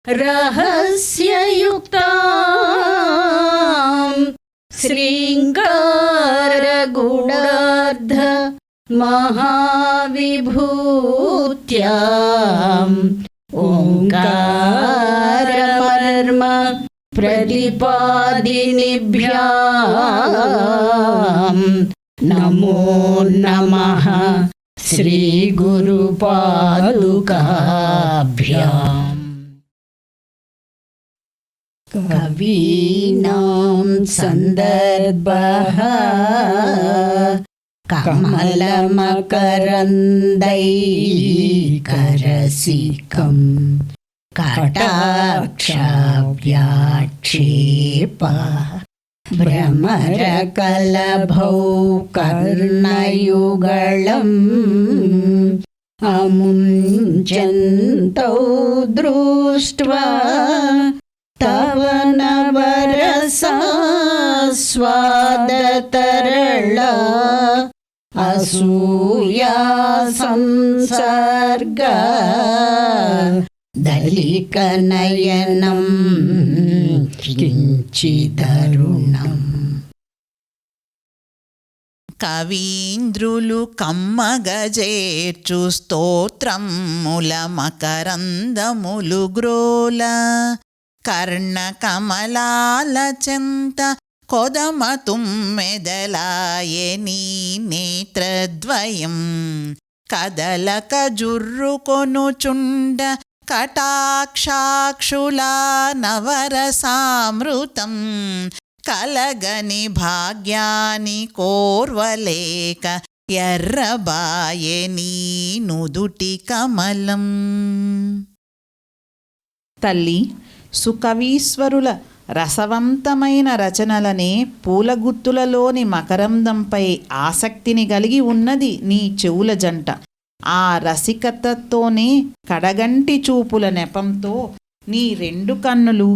रहस्ययुक्तां श्रृङ्गारगूढार्ध महाविभूत्याम् ओङ्कारमर्म प्रतिपादिनिभ्याम् नमो नमः श्रीगुरुपादुकाभ्याम्। कवीनां सन्दर्भः कमलमकरन्दैकरसिकम् कटाक्षव्याक्षेपः भ्रमरकलभौ कर्णयुगलम् अमुञ्चन्तौ दृष्ट्वा तव नवरसास्वादतरला असूया संसर्ग दलिकनयनं किञ्चिदरुणम्। కవీంద్రులు కమ్మగజేర్చు స్తోత్రముల మకరందములు గ్రోల కర్ణకమలాల చెంత కొదమ తుమ్మెదలాయే నీ నేత్రద్వయం కదలక జుర్రుకొనుచుండ కటాక్షాక్షులా నవరసామృతం కలగని భాగ్యాని కోర్వలేక ఎర్రబాయే నీ నుదుటి కమలం. తల్లి, సుకవీశ్వరుల రసవంతమైన రచనలనే పూలగుత్తులలోని మకరందంపై ఆసక్తిని కలిగి ఉన్నది నీ చెవుల జంట. ఆ రసికతతోనే కడగంటి చూపుల నెపంతో నీ రెండు కన్నులు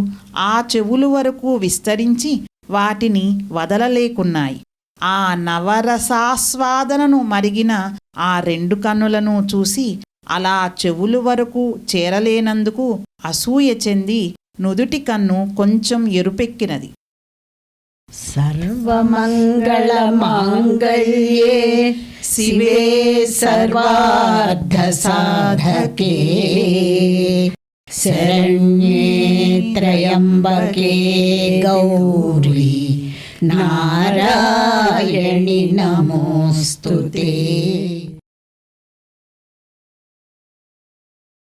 ఆ చెవులు వరకు విస్తరించి వాటిని వదలలేకున్నాయి. ఆ నవరసాస్వాదనను మరిగిన ఆ రెండు కన్నులను చూసి అలా చెవులు వరకు చేరలేనందుకు అసూయ చెంది నుదుటి కన్ను కొంచెం ఎరుపెక్కినది. సర్వమంగళమాంగళ్యే శివే సర్వార్థసాధకే శరణ్యే త్రయంబకే గౌరీ నారాయణి నమోస్తుతే.